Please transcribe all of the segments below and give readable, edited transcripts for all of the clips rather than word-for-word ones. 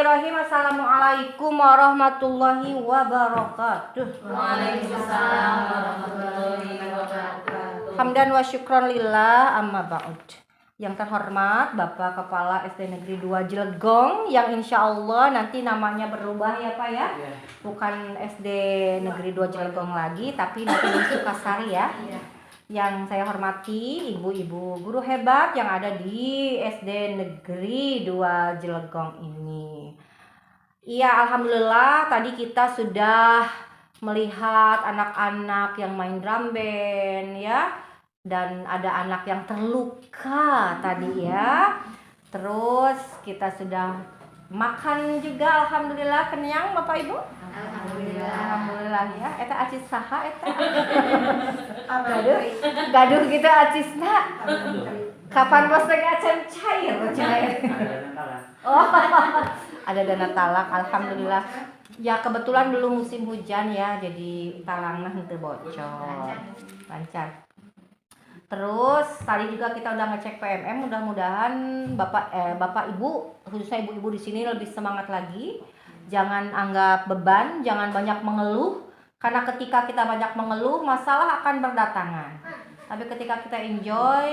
Bismillahirrahmanirrahim. Assalamualaikum warahmatullahi wabarakatuh. Waalaikumsalam warahmatullahi wabarakatuh. Hamdan wa syukron lillah, amma ba'd. Yang terhormat Bapak Kepala SD Negeri 2 Jelegong, yang insya Allah nanti namanya berubah ya Pak ya. Bukan SD Negeri 2 Jelegong lagi, tapi nanti di Sukasari ya. Yang saya hormati ibu-ibu guru hebat yang ada di SD Negeri 2 Jelegong ini. Iya, alhamdulillah tadi kita sudah melihat anak-anak yang main drum band ya. Dan ada anak yang terluka tadi ya. Terus kita sudah makan juga, alhamdulillah. Kenyang Bapak Ibu? Alhamdulillah ya. Eta acis saha eta. Gaduh gitu acisna. Kapan bos lagi acan cair? Oh, ada dana talak, alhamdulillah. Ya kebetulan dulu musim hujan ya, jadi talangnya henteu bocor. Lancar. Terus tadi juga kita udah ngecek PMM, mudah-mudahan Bapak Ibu, khususnya ibu-ibu di sini lebih semangat lagi. Jangan anggap beban, jangan banyak mengeluh, karena ketika kita banyak mengeluh, masalah akan berdatangan. Tapi ketika kita enjoy,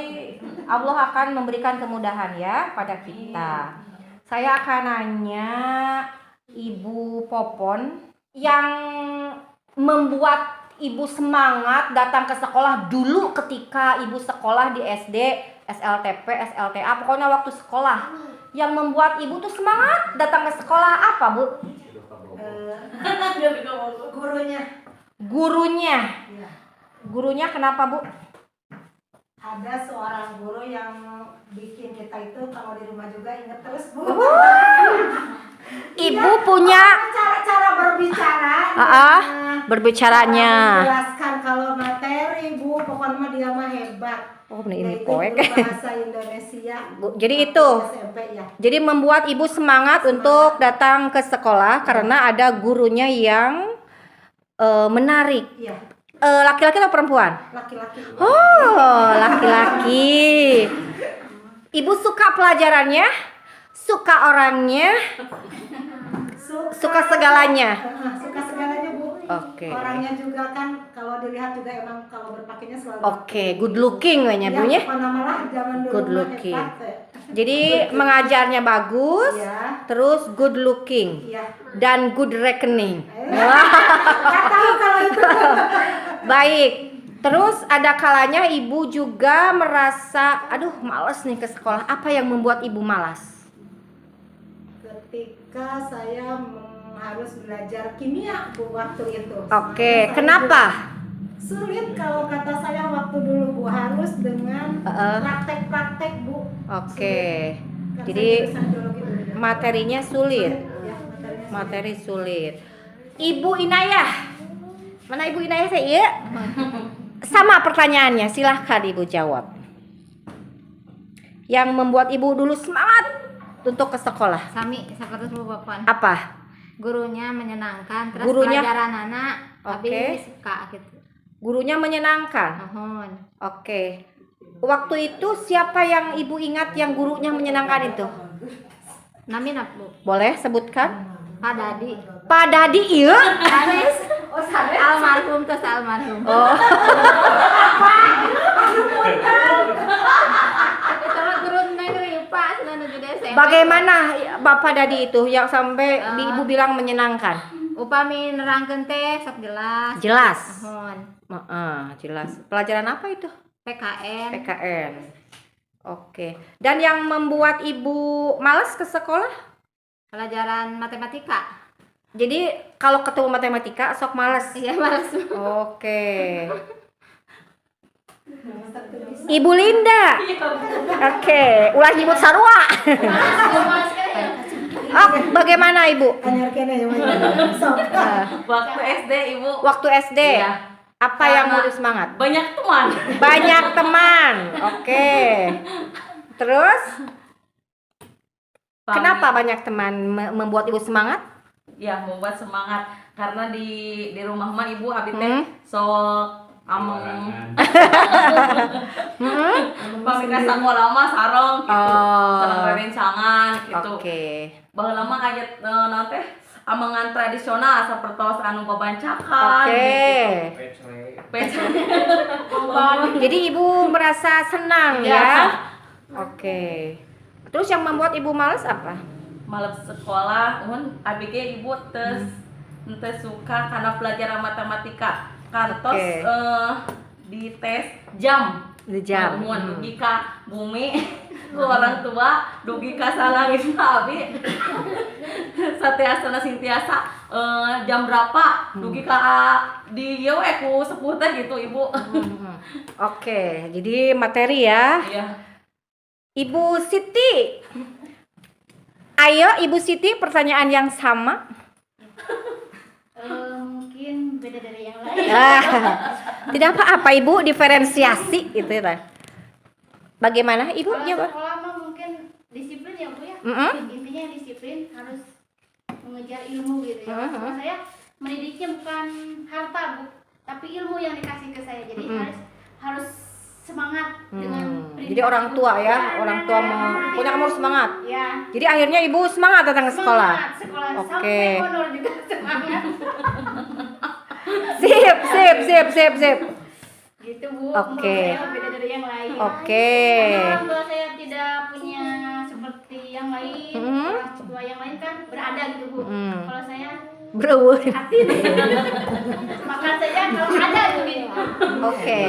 Allah akan memberikan kemudahan ya pada kita. Saya akan nanya Ibu Popon yang membuat Ibu semangat datang ke sekolah dulu ketika Ibu sekolah di SD, SLTP, SLTA, pokoknya waktu sekolah. Yang membuat Ibu tuh semangat datang ke sekolah apa, Bu? Gurunya. Gurunya. Ya. Gurunya kenapa, Bu? Ada seorang guru yang bikin kita itu kalau di rumah juga ingat terus, Bu. Ibu punya cara-cara berbicara. berbicaranya. Menjelaskan kalau materi, Bu, pokoknya dia mah hebat. Oh, ini Yaitu poek. bahasa Indonesia. Jadi itu. SMP ya. Jadi membuat Ibu semangat untuk datang ke sekolah karena ada gurunya yang menarik. Iya, Laki-laki atau perempuan? laki-laki. Oh, laki-laki. Ibu suka pelajarannya? Suka orangnya? Suka segalanya? Suka segalanya, Bu. Oke. Orangnya juga kan kalau dilihat juga emang kalau berpakainya selalu. Oke, good looking Ya, Bu ya. mana malah zaman dulu Good mah looking. hebat, ya. Jadi mengajarnya bagus, Iya. terus good looking Iya. dan good reckoning. Nggak tahu kalau itu. Baik. Terus ada kalanya Ibu juga merasa, aduh malas nih ke sekolah. Apa yang membuat Ibu malas? Ketika saya harus belajar kimia, Bu, waktu itu. Oke, Saya kenapa? sulit kalau kata saya waktu dulu, Bu, harus dengan praktek-praktek, Bu. Oke. Sulit. Kan Jadi saya jurusan biologi, Bu. materinya sulit. Ya, materinya Materi sulit. Ibu Inayah. Mana Ibu Inayah saya? Iya. Sama pertanyaannya, silahkan Ibu jawab. Yang membuat Ibu dulu semangat untuk ke sekolah. Sami seperti Bu Bapak. Apa? Gurunya menyenangkan, terus Gurunya- pelajaran anak Oke. tapi suka gitu. Gurunya menyenangkan. Mohon. Oke. Waktu itu siapa yang Ibu ingat yang gurunya menyenangkan itu? Nami Bu. Boleh sebutkan? Pak Dadi. Pak Dadi, iya? Sanes. Almarhum terus almarhum. Oh. Sama guru negeri Pak senana juga SMP. Bagaimana Bapak Dadi itu yang sampai Ibu bilang menyenangkan? Upami nerangkeun teh sok jelas. Jelas. Mohon. Jelas. Pelajaran apa itu? PKN. PKN. Oke. Dan yang membuat Ibu malas ke sekolah? Pelajaran matematika. Jadi kalau ketemu matematika sok malas. Iya males. Oke. Ibu Linda. Oke, ulah nyebut sarua. Oh, bagaimana Ibu? anyar kene ya, sok. Waktu SD Ibu Waktu SD. Iya. Apa yang mau semangat? banyak teman. Banyak teman. Oke. Terus kenapa banyak teman membuat Ibu semangat? Ya membuat semangat karena di rumah mah Ibu abi teh Hmm. sok ameng pamika sakola mah sareng gitu. Oh. Sareng rerencangan gitu. Oke. Baheula mah aya naon teh amengan tradisional sapertos anu babancakan Oke. gitu. Pece. Jadi ibu merasa senang Iya. ya? Oke. Terus yang membuat ibu malas apa? Malam sekolah abi ge ibu teu suka karena pelajaran matematika. Kantos Oke. di tes jam. Di jam. Mun dugi ka bumi ku orang tua, dugi ka salangit abi. Satiasana sintiasa jam berapa? Dugi ka di ieu we ku sepuh teh gitu ibu. Oke, jadi materi ya. Iya. Ibu Siti. Ayo Ibu Siti, pertanyaan yang sama. Mungkin beda dari yang lain. Tidak apa-apa Ibu, diferensiasi gitu ya. Bagaimana Ibu Kalau jawab? sekolah mah mungkin disiplin ya Bu ya. Intinya disiplin, harus mengejar ilmu gitu ya. Kalau saya mendidiknya bukan harta Bu, tapi ilmu yang dikasih ke saya. Jadi harus semangat dengan Jadi orang tua ya, orang tua punya kamu semangat. ya. Jadi akhirnya Ibu semangat datang ke sekolah. Sekolah Oke. sampai honor juga semangat. Sip. Gitu Bu. Oke. Menurut saya beda dari yang lain. Oke. Karena orang tua saya tidak punya seperti yang lain. Orang tua yang lain kan berada gitu Bu. Kalau saya Berewur. hati makan saja kalau ada gitu. Oke.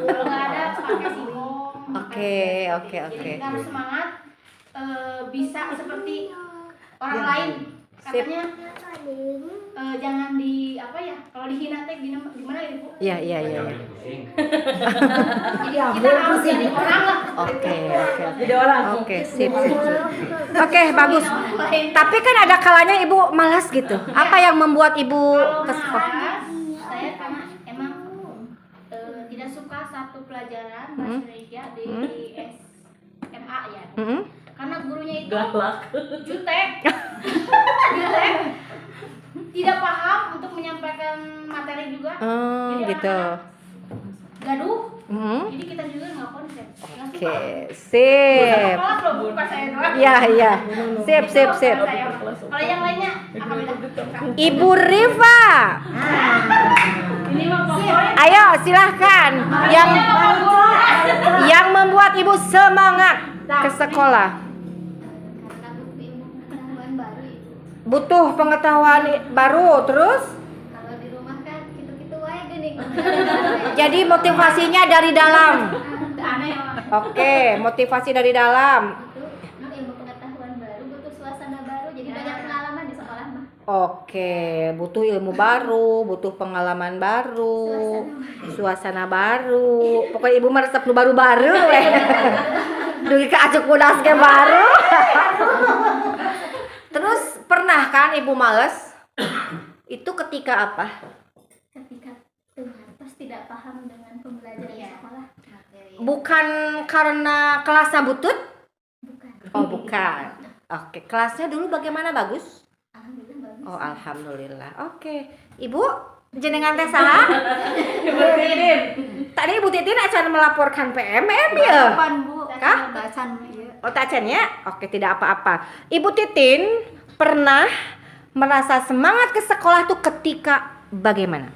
Kalau nggak ada pakai singkong. Oke. Jadi kita harus semangat, bisa seperti orang lain. Katanya jangan di apa ya, kalau dihina teh gimana gitu Bu. Iya. Jadi kita harus jadi orang lah. Oke. Jadi orang. Oke, sip. Oke, bagus. Tapi kan ada kalanya Ibu malas gitu. Apa yang membuat Ibu Kalau ke sekolah? malas, saya karena emang tidak suka satu pelajaran bahasa Indonesia di SMA ya. Karena gurunya itu Galak. jutek, tidak paham untuk menyampaikan materi juga. Jadi Gitu. anak-anak gaduh, jadi kita juga nggak konsep. Nggak suka. Oke, sip. Kelas loh, bukan saya doang. Iya. Sip. Kalau yang lainnya, alhamdulillah. Ibu Riva. Ini mah favorit. Ayo silahkan. Yang membuat Ibu semangat ke sekolah. Karena pengetahuan baru itu. Butuh pengetahuan baru terus. Kalau di rumah kan gitu-gitu wae geuning. Jadi motivasinya dari dalam. Aneh mah. Oke, motivasi dari dalam. Butuh ilmu pengetahuan baru, butuh suasana baru, jadi banyak pengalaman di sekolah mah. Oke, butuh ilmu baru, butuh pengalaman baru, suasana baru. Pokoknya Ibu meresep nu baru-baru weh. Dugi ka acuk budas ke baru. Terus pernah kan Ibu males? Itu ketika apa? Ketika pas tidak paham dengan pembelajaran di sekolah. Bukan karena kelasnya butut? Bukan. Oh, bukan. Oke, kelasnya dulu bagaimana, bagus? Alhamdulillah bagus. Oh, alhamdulillah. Oke. Ibu, jenengan teh saha? Ibu Titin. Tadi Ibu Titin akan melaporkan PMM ya? Kapan Bu? Kah? Bahasan ya. Oh, tacan ya? Oke, tidak apa-apa. Ibu Titin pernah merasa semangat ke sekolah tuh ketika bagaimana?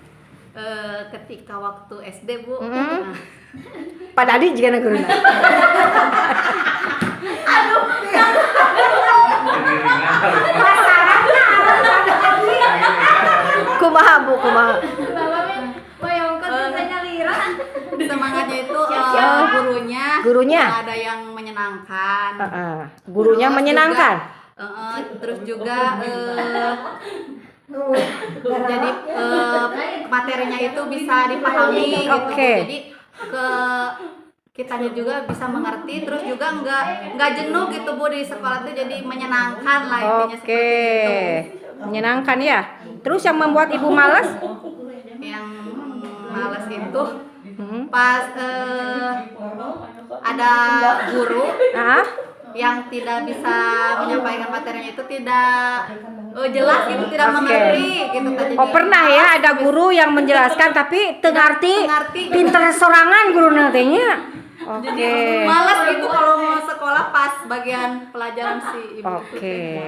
Ketika waktu SD Bu. Pak Dadi juga guruna. Kumaha Bu, kumaha? Semangatnya itu gurunya Gurunya? ada yang menyenangkan. Gurunya Terus menyenangkan. Terus juga jadi materinya itu bisa dipahami gitu. Oke. Jadi kitanya juga bisa mengerti, terus juga nggak jenuh gitu Bu di sekolah tuh, jadi menyenangkan lah intinya Oke. seperti itu. Menyenangkan ya. Terus yang membuat Ibu malas? Yang males itu pas ada guru yang tidak bisa menyampaikan materinya itu tidak jelas gitu, tidak mengerti gitu tadi. Oh pernah ya ada guru yang menjelaskan tapi tengarti pinter sorangan guru nantinya. Oke. Malas gitu kalau mau sekolah pas bagian pelajaran si ibu. Oke.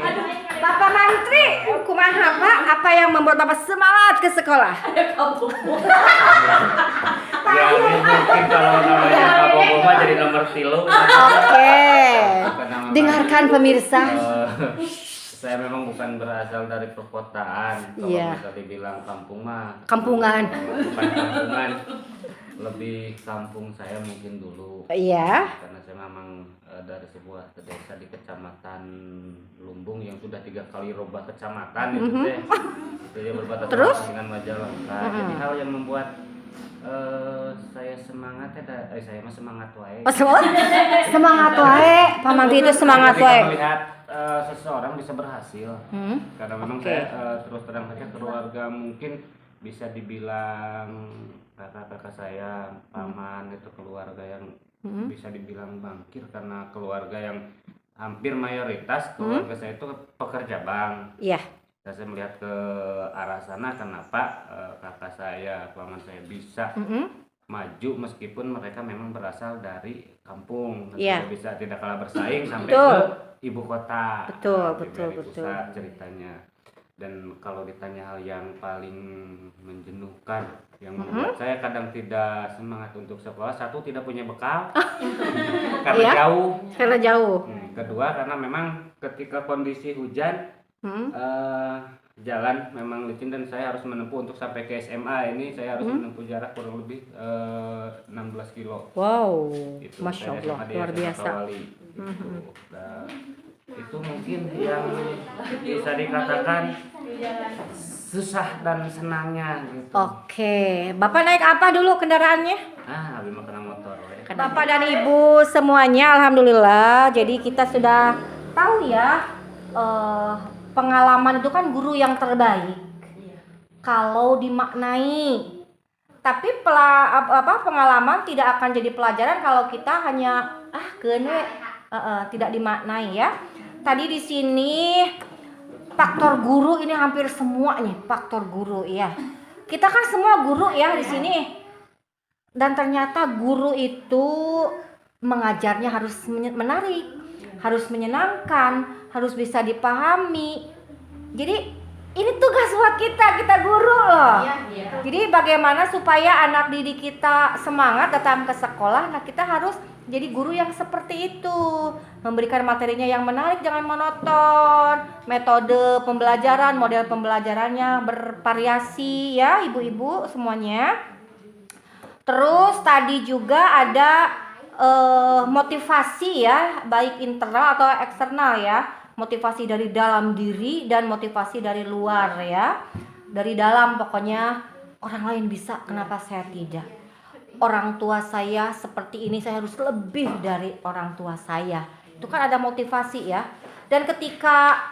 Bapak Mantri, kumaha Pak? Apa yang membuat Bapak semangat ke sekolah? Ya mungkin kalau namanya Pak Bobo mah jadi nomor 3. Oke. Dengarkan pemirsa. Saya memang bukan berasal dari perkotaan. Kalau Iya. bisa dibilang kampung mah Kampungan. bukan kampungan, lebih kampung saya mungkin dulu. Iya. Karena saya memang dari sebuah desa di kecamatan Lumbung yang sudah 3 kali rubah kecamatan itu teh. Itu ya berbatasan Terus? dengan Majalengka. Jadi hal yang membuat saya semangat saya mah semangat wae. Semangat wae. Pak Mantri itu semangat Ketika wae. melihat seseorang bisa berhasil, karena memang Oke. saya terus terang saja keluarga mungkin bisa dibilang kakak-kakak saya, paman itu keluarga yang bisa dibilang bangkir karena keluarga yang hampir mayoritas keluarga saya itu pekerja bank. Iya. Saya melihat ke arah sana kenapa kakak saya, paman saya bisa maju meskipun mereka memang berasal dari kampung, Iya. tidak kalah bersaing sampai Betul. ke ibu kota. Betul, Di betul, Bali betul. Pusat ceritanya. Dan kalau ditanya hal yang paling menjenuhkan yang membuat saya kadang tidak semangat untuk sekolah, satu tidak punya bekal karena Iya. jauh. Karena jauh. Kedua karena memang ketika kondisi hujan jalan memang licin dan saya harus menempuh untuk sampai ke SMA ini saya harus menempuh jarak kurang lebih 16 kilo. Wow. Itu Masya saya Allah, SMA di luar SMA biasa. Kawali, gitu. Nah, itu mungkin yang bisa dikatakan susah dan senangnya gitu. Oke. Bapak naik apa dulu kendaraannya? Habis makan motor we. Bapak dan Ibu semuanya alhamdulillah. Jadi kita sudah tahu ya pengalaman itu kan guru yang terbaik. Kalau dimaknai. Tapi pengalaman tidak akan jadi pelajaran kalau kita hanya tidak dimaknai ya. Tadi di sini faktor guru ini hampir semua nih, faktor guru ya. Kita kan semua guru ya di sini. Dan ternyata guru itu mengajarnya harus menarik, harus menyenangkan, harus bisa dipahami. Jadi ini tugas buat kita guru loh. Jadi bagaimana supaya anak didik kita semangat datang ke sekolah? Nah, kita harus jadi guru yang seperti itu, memberikan materinya yang menarik, jangan monoton. Metode pembelajaran, model pembelajarannya bervariasi ya, ibu-ibu semuanya. Terus tadi juga ada motivasi ya, baik internal atau eksternal ya. Motivasi dari dalam diri dan motivasi dari luar ya. Dari dalam pokoknya orang lain bisa, kenapa saya tidak? Orang tua saya seperti ini, saya harus lebih dari orang tua saya. Itu kan ada motivasi ya. Dan ketika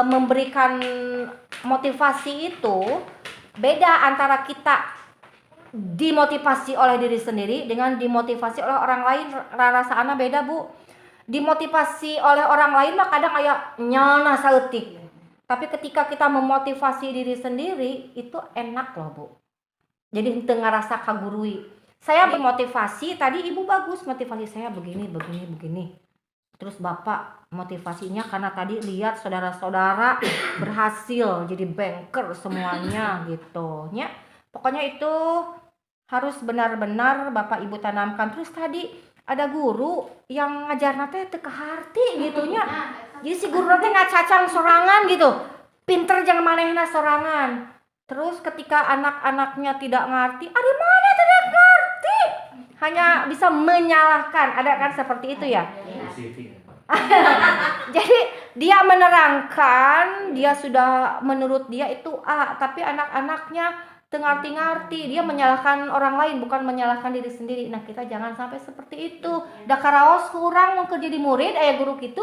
memberikan motivasi itu beda antara kita dimotivasi oleh diri sendiri dengan dimotivasi oleh orang lain. Rasanya beda Bu. Dimotivasi oleh orang lain mah kadang kayak nyana saeutik. Tapi ketika kita memotivasi diri sendiri itu enak loh Bu. Jadi henteu ngarasa kagurui. Saya bermotivasi, tadi Ibu bagus motivasi saya begini. Terus Bapak motivasinya karena tadi lihat saudara-saudara berhasil jadi banker semuanya gitu. Ya. Pokoknya itu harus benar-benar Bapak Ibu tanamkan. Terus tadi ada guru yang ngajarna teh teu kaharti gitu nya. Jadi si guru teh ngacacang sorangan gitu. Pinter jangan manehna sorangan. Terus ketika anak-anaknya tidak ngerti, ada mana tidak ngerti? Hanya bisa menyalahkan. Ada kan seperti itu ya? Jadi dia menerangkan, dia sudah menurut dia itu A, tapi anak-anaknya ngerti-ngerti, dia menyalahkan orang lain bukan menyalahkan diri sendiri. Nah, kita jangan sampai seperti itu. Da karaos kurang mau kerja di murid aya guru kitu,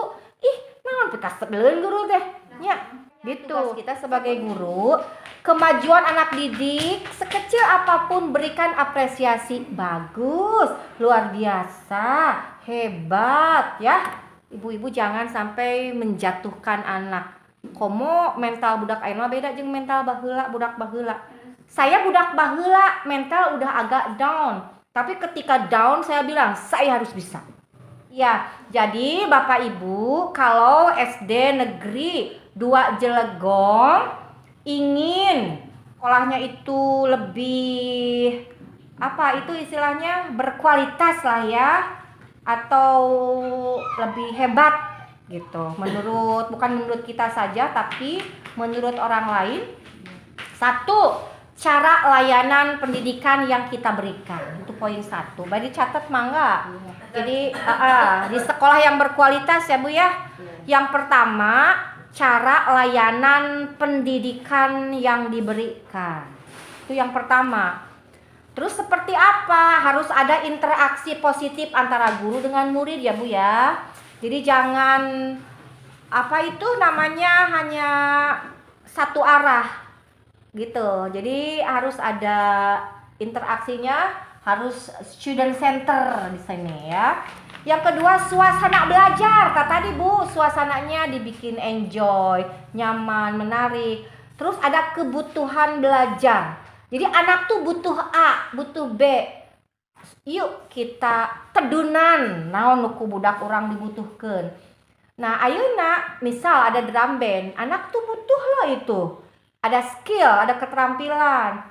naon pita sebeleun guru teh. Nya, gitu. Kita sebagai guru, kemajuan anak didik sekecil apapun berikan apresiasi. Bagus, luar biasa, hebat ya. Ibu-ibu jangan sampai menjatuhkan anak. Komo mental budak ayeuna beda jeung mental baheula, budak baheula. Saya budak baheula mental udah agak down. Tapi ketika down saya bilang saya harus bisa. Ya, jadi Bapak Ibu kalau SD negeri 2 Jelegong ingin sekolahnya itu lebih apa itu istilahnya berkualitas lah ya, atau lebih hebat gitu, bukan menurut kita saja tapi menurut orang lain. Satu, cara layanan pendidikan yang kita berikan, itu poin 1. Baik dicatat mangga. Jadi di sekolah yang berkualitas ya Bu ya. Yang pertama, cara layanan pendidikan yang diberikan, itu yang pertama. Terus seperti apa? Harus ada interaksi positif antara guru dengan murid ya Bu ya. Jadi jangan apa itu namanya hanya satu arah gitu. Jadi harus ada interaksinya, harus student center di sini ya. Yang kedua, suasana belajar. Tadi Bu, suasananya dibikin enjoy, nyaman, menarik. Terus ada kebutuhan belajar. Jadi anak tuh butuh A, butuh B. Yuk kita tedunan naon nuku budak orang dibutuhkeun. Nah, ayeuna misal ada drum band, anak tuh butuh loh itu. Ada skill, ada keterampilan.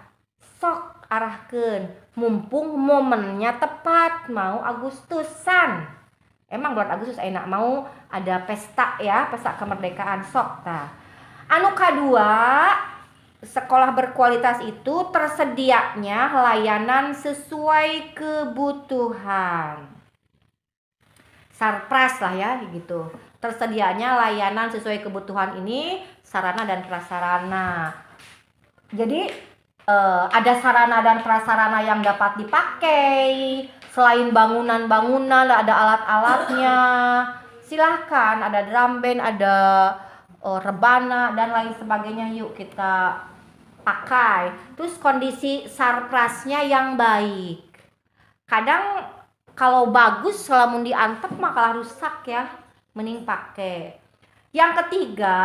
Sok arahkeun. Mumpung momennya tepat, mau Agustusan. Emang bulan Agustus enak mau ada pesta ya, pesta kemerdekaan sok ta. Anu kadua, sekolah berkualitas itu tersedianya layanan sesuai kebutuhan. Sarpras lah ya gitu. Tersedianya layanan sesuai kebutuhan ini sarana dan prasarana. Jadi ada sarana dan prasarana yang dapat dipakai. Selain bangunan-bangunan ada alat-alatnya. Silahkan, ada drum band, ada rebana dan lain sebagainya, yuk kita pakai. Terus kondisi sarprasnya yang baik. Kadang kalau bagus lamun diantep mah kalah rusak ya, mending pakai. Yang ketiga,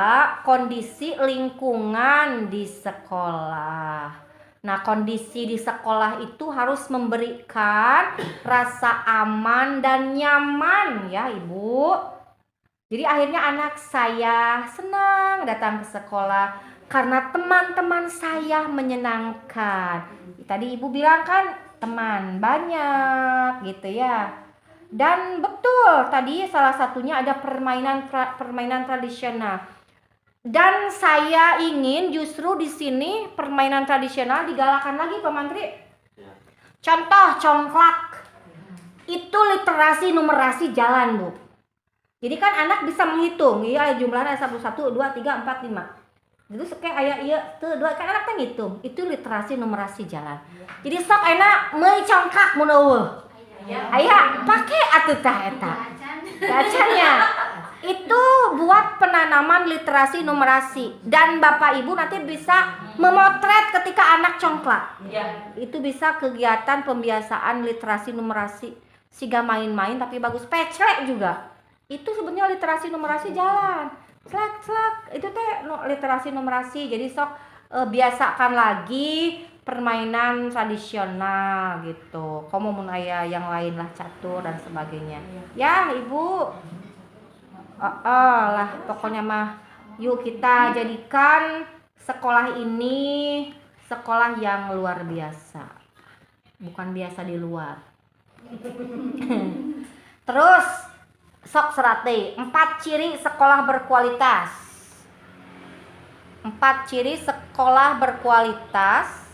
kondisi lingkungan di sekolah. Nah, kondisi di sekolah itu harus memberikan rasa aman dan nyaman ya Ibu. Jadi akhirnya anak saya senang datang ke sekolah karena teman-teman saya menyenangkan. Tadi Ibu bilang kan teman banyak gitu ya. Dan betul tadi salah satunya ada permainan tradisional. Dan saya ingin justru di sini permainan tradisional digalakan lagi Pak Mantri. Contoh congklak. Itu literasi numerasi jalan Bu. Jadi kan anak bisa menghitung, iya jumlahnya 1 2 3 4 5. Itu sekali aya ieu teu 2 kan anak teh ngitung. Itu literasi numerasi jalan. Jadi sok enak meuli congklak mun eueuh. Aya pake atuh tah eta. Gacannya. Itu buat penanaman literasi numerasi dan Bapak Ibu nanti bisa memotret ketika anak congklak. Itu bisa kegiatan pembiasaan literasi numerasi. Siga main-main tapi bagus, peclek juga. Itu sebenarnya literasi numerasi jalan. Slak itu teh literasi numerasi. Jadi sok biasakan lagi permainan tradisional gitu. Komo mun aya yang lain lah catur dan sebagainya. Ya, Ibu. Lah pokoknya mah yuk kita jadikan sekolah ini sekolah yang luar biasa, bukan biasa di luar. Terus sok serate 4 ciri sekolah berkualitas. 4 ciri sekolah berkualitas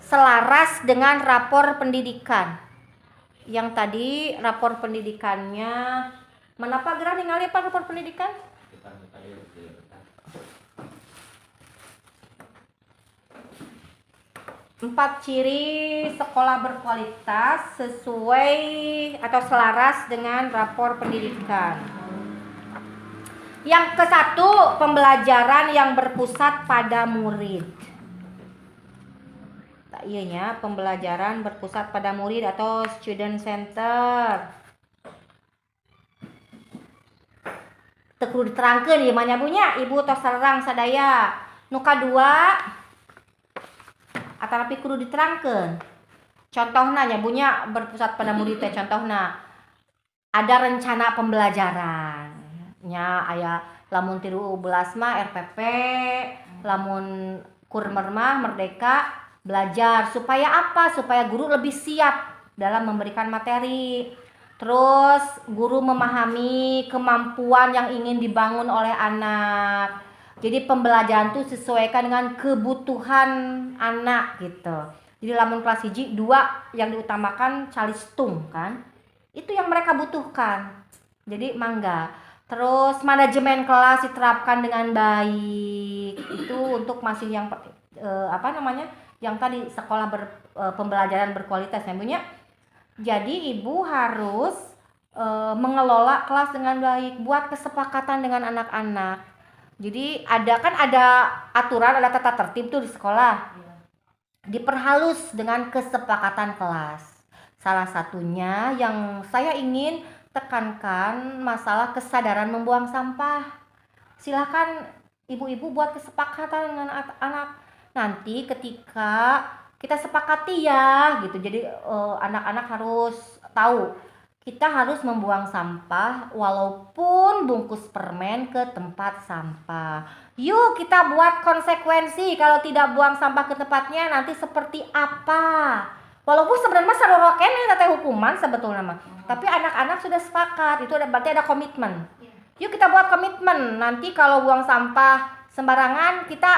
selaras dengan rapor pendidikan. Yang tadi rapor pendidikannya menapa gerah ningali apa rapor pendidikan? 4 ciri sekolah berkualitas sesuai atau selaras dengan rapor pendidikan. Yang ke-1, pembelajaran yang berpusat pada murid. Iya nya, pembelajaran berpusat pada murid atau student center. teu kudu diterangkeun ieu mah nya bunya ibu tos sareng sadaya. Nu kadua atanapi kudu diterangkeun. Contohna nya bunya berpusat pada murid teh contohna ada rencana pembelajaran nya aya lamun 13 mah RPP, lamun kurmer mah merdeka belajar supaya apa? Supaya guru lebih siap dalam memberikan materi. Terus guru memahami kemampuan yang ingin dibangun oleh anak. Jadi pembelajaran tuh sesuaikan dengan kebutuhan anak gitu. Jadi lamun kelas 1, 2 yang diutamakan calistung kan. Itu yang mereka butuhkan. Jadi mangga. Terus manajemen kelas diterapkan dengan baik. Itu untuk masih yang yang tadi sekolah pembelajaran berkualitas ya bunya. Jadi ibu harus mengelola kelas dengan baik, buat kesepakatan dengan anak-anak. Jadi ada aturan, ada tata tertib tuh di sekolah. Diperhalus dengan kesepakatan kelas. Salah satunya yang saya ingin tekankan masalah kesadaran membuang sampah. Silakan ibu-ibu buat kesepakatan dengan anak. Nanti ketika kita sepakati ya gitu, jadi anak-anak harus tahu kita harus membuang sampah walaupun bungkus permen ke tempat sampah. Yuk kita buat konsekuensi kalau tidak buang sampah ke tempatnya nanti seperti apa. Walaupun sebenarnya sarua keneh teh hukuman sebetulnya mah. Tapi anak-anak sudah sepakat, itu berarti ada komitmen. Yuk kita buat komitmen, nanti kalau buang sampah sembarangan kita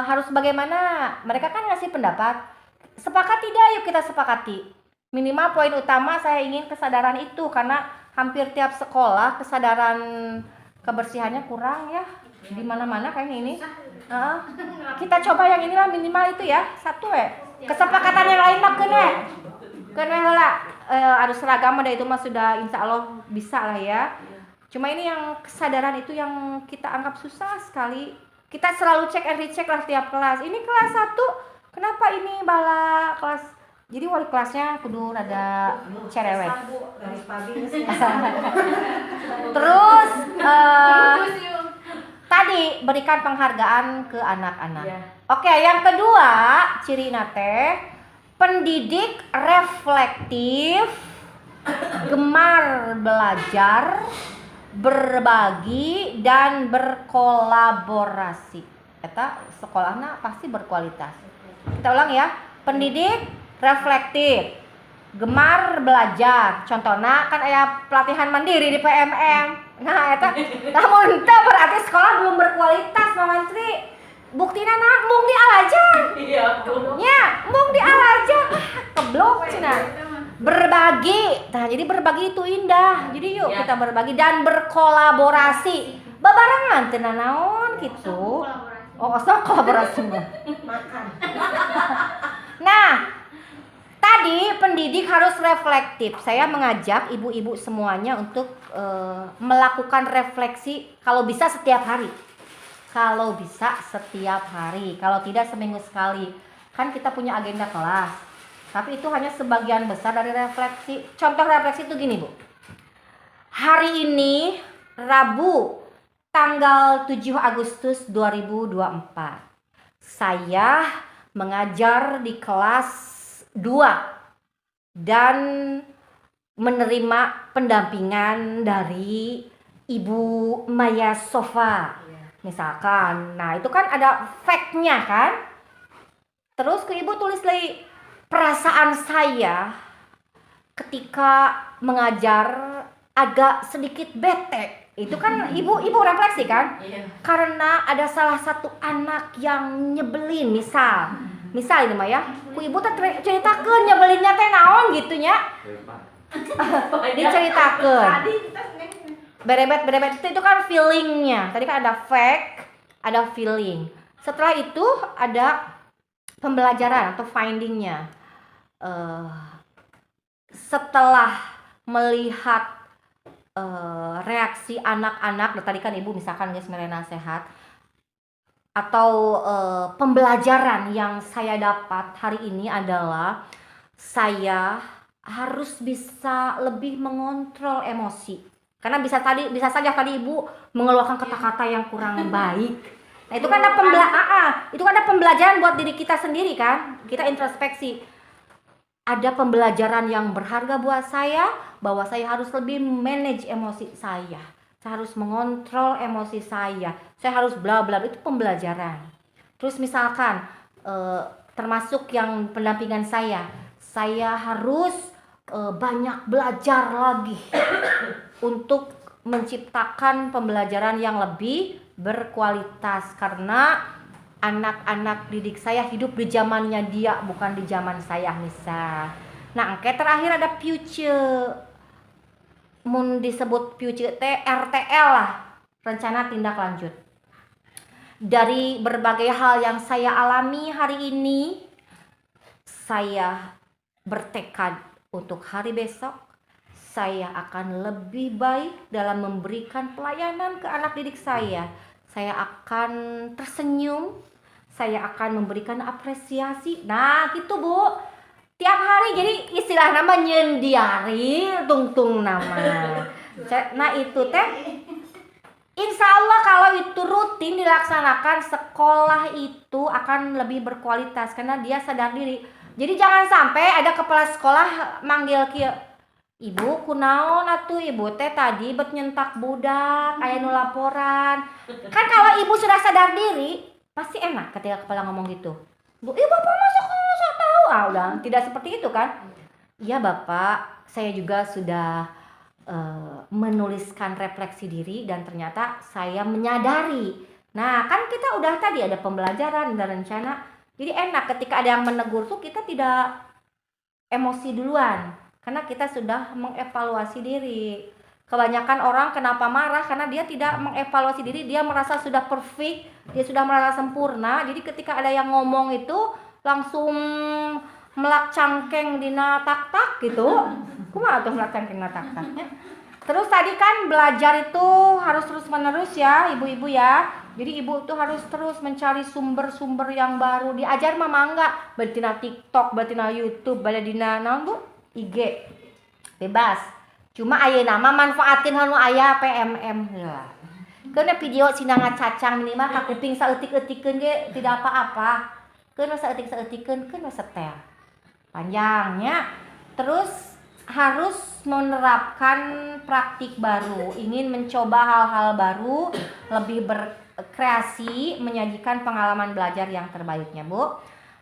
harus bagaimana? Mereka kan ngasih pendapat. Sepakat tidak? Yuk kita sepakati. Minimal poin utama saya ingin kesadaran itu karena hampir tiap sekolah kesadaran kebersihannya kurang ya. Di mana-mana kayaknya ini. Kita coba yang inilah minimal itu ya. Satu kesepakatan yang lain mah kene heula. Harus seragam ada itu mah sudah insya Allah bisa lah ya. Cuma ini yang kesadaran itu yang kita anggap susah sekali. Kita selalu cek and recheck lah tiap kelas. Ini kelas 1, kenapa ini bala kelas? Jadi wali kelasnya kudu rada cerewet. Terus tadi berikan penghargaan ke anak-anak. Oke, yang kedua ciri nate pendidik reflektif, gemar belajar, berbagi dan berkolaborasi. Eta sekolahna pasti berkualitas. Kita ulang ya. Pendidik reflektif, gemar belajar. Contohnya kan aya pelatihan mandiri di PMM. Nah, eta namun teu berarti sekolah belum berkualitas, Pak Menteri. Buktina nah mung dialajar. Iya, nya, mung dialajar. Keblok cenah. Berbagi. Nah, jadi berbagi itu indah. Jadi yuk kita berbagi dan berkolaborasi. Babarengan teu naon gitu. Oh, sok kolaborasi mah. Makan. Nah, tadi pendidik harus reflektif. Saya mengajak ibu-ibu semuanya untuk melakukan refleksi kalau bisa setiap hari. Kalau bisa setiap hari, kalau tidak seminggu sekali. Kan kita punya agenda kelas. Tapi itu hanya sebagian besar dari refleksi. Contoh refleksi itu gini, Bu. Hari ini Rabu tanggal 7 Agustus 2024. Saya mengajar di kelas 2 dan menerima pendampingan dari Ibu Maya Sofa. Misalkan, nah itu kan ada fact-nya kan. Terus ke ibu tulis lagi perasaan saya ketika mengajar agak sedikit bete. Itu kan ibu refleksi kan? Karena ada salah satu anak yang nyebelin misal ini mah ya. Ku ibu teh ceritakeun nyebelinnya teh naon gitu nya. Diceritakeun. Berebet itu kan feelingnya. Tadi kan ada fact, ada feeling. Setelah itu ada pembelajaran atau findingnya. Setelah melihat reaksi anak-anak, tadi kan ibu misalkan guys merena sehat, atau pembelajaran yang saya dapat hari ini adalah saya harus bisa lebih mengontrol emosi. Karena bisa saja tadi ibu mengeluarkan kata-kata yang kurang baik. Nah, itu kan ada pembelajaran buat diri kita sendiri kan. Kita introspeksi. Ada pembelajaran yang berharga buat saya bahwa saya harus lebih manage emosi saya. Saya harus mengontrol emosi saya. Saya harus bla bla, itu pembelajaran. Terus misalkan termasuk yang pendampingan saya harus banyak belajar lagi untuk menciptakan pembelajaran yang lebih berkualitas karena anak-anak didik saya hidup di zamannya dia, bukan di zaman saya misal. Nah, angka terakhir ada future. Mun disebut future RTL lah, rencana tindak lanjut. Dari berbagai hal yang saya alami hari ini, saya bertekad untuk hari besok saya akan lebih baik dalam memberikan pelayanan ke anak didik saya. Saya akan tersenyum, saya akan memberikan apresiasi. Nah, gitu Bu. Tiap hari, jadi istilah nama nyendiari tungtung nama. Nah, itu teh insya Allah kalau itu rutin dilaksanakan, sekolah itu akan lebih berkualitas karena dia sadar diri. Jadi jangan sampai ada kepala sekolah manggil kieu, "Ibu kunaon atuh ibu teh tadi bet nyentak budak, aya nu laporan." Kan kalau ibu sudah sadar diri, pasti enak ketika kepala ngomong gitu. "Bu, ibu Bapak masuk sekolah saya tahu." Udah tidak seperti itu kan? "Iya Bapak, saya juga sudah menuliskan refleksi diri dan ternyata saya menyadari." Nah, kan kita udah tadi ada pembelajaran dan rencana. Jadi enak ketika ada yang menegur tuh kita tidak emosi duluan karena kita sudah mengevaluasi diri. Kebanyakan orang kenapa marah karena dia tidak mengevaluasi diri, dia merasa sudah perfect, dia sudah merasa sempurna. Jadi ketika ada yang ngomong itu langsung melak cangkeng dina tak-tak gitu. Kumaha tuh melak cangkeng dina tak-tak? Terus tadi kan belajar itu harus terus-menerus ya, ibu-ibu ya. Jadi ibu tuh harus terus mencari sumber-sumber yang baru. Diajar mah mangga, betina TikTok, betina YouTube, betina naon Bu? IG. Bebas. Cuma ayeuna mah manfaatin anu aya PMM lah. Keuna video cina ngacacang minimal ka kuping saeutik-eutikeun ge tidak apa-apa. Keuna saeutik-saeutikeun keuna setel. Panjangnya. Terus harus menerapkan praktik baru, ingin mencoba hal-hal baru, lebih berkreasi, menyajikan pengalaman belajar yang terbaiknya, Bu.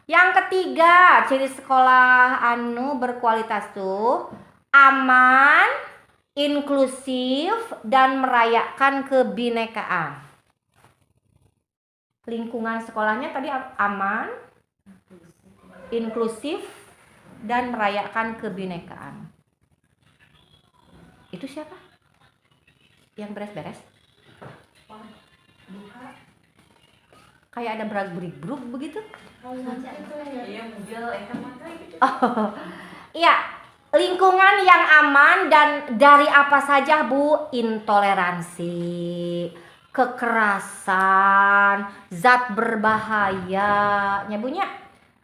Yang ketiga, ciri sekolah anu berkualitas tuh aman, inklusif, dan merayakan kebinekaan. Lingkungan sekolahnya tadi aman, inklusif, dan merayakan kebinekaan. Itu siapa? Yang beres-beres? Kayak ada berak-berik-bruk begitu? Iya, mobil gitu. Iya, lingkungan yang aman dan dari apa saja Bu? Intoleransi, kekerasan, zat berbahaya, nyabunya.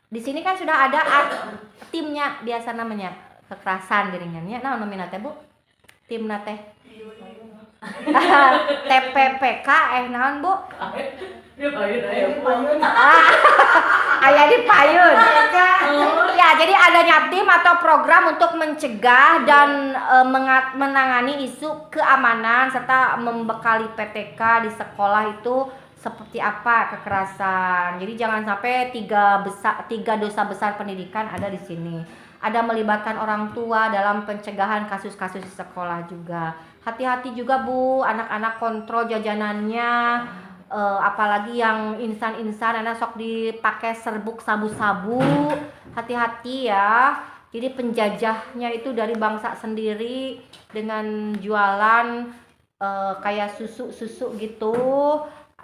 Di sini kan sudah ada timnya biasa namanya kekerasan geringannya. Nah, nominal teh Bu? Timna teh. TPPK naon Bu? Aya di payun. Ya, jadi adanya tim atau program untuk mencegah dan menangani isu keamanan serta membekali PTK di sekolah itu seperti apa kekerasan. Jadi jangan sampai tiga dosa besar pendidikan ada di sini. Ada melibatkan orang tua dalam pencegahan kasus-kasus di sekolah juga. Hati-hati juga Bu, anak-anak kontrol jajanannya. Apalagi yang insan-insan anak sok dipakai serbuk sabu-sabu. Hati-hati ya. Jadi penjajahnya itu dari bangsa sendiri dengan jualan kayak susu-susu gitu.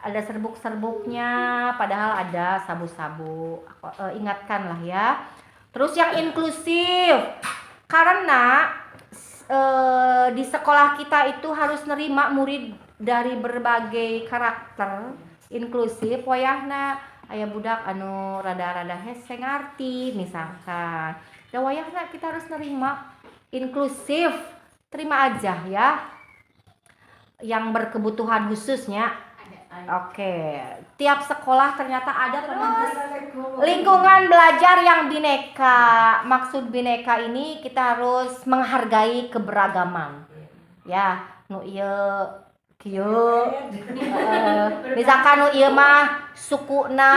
Ada serbuk-serbuknya, padahal ada sabu-sabu. Ingatkanlah ya. Terus yang inklusif, karena di sekolah kita itu harus nerima murid dari berbagai karakter. Inklusif, wayahna aya budak anu rada-rada hese ngarti misalkan. Da wayahna kita harus nerima inklusif, terima aja ya. yang berkebutuhan khususnya. Oke, tiap sekolah ternyata ada terus lingkungan belajar yang bineka. Maksud bineka ini kita harus menghargai keberagaman. Ya, nu ieu kieu. Misalkan nu ieu mah sukuna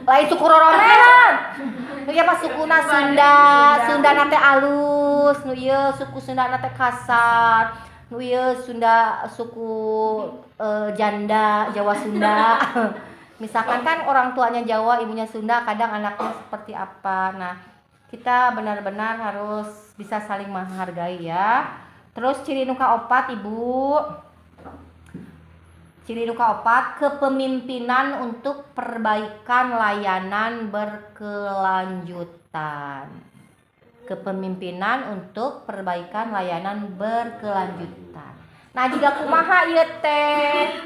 lain suku roromehan. Nu ieu mah sukuna Sunda nate alus, nu ieu suku Sunda nate kasar. Nu ieu suku janda Jawa Sunda. Misalkan kan orang tuanya Jawa, ibunya Sunda, kadang anaknya seperti apa. Nah, kita benar-benar harus bisa saling menghargai ya. Terus ciri nu kaopat Ibu. Ciri nu kaopat, kepemimpinan untuk perbaikan layanan berkelanjutan. Kepemimpinan untuk perbaikan layanan berkelanjutan. Nah, jika kumaha ieu teh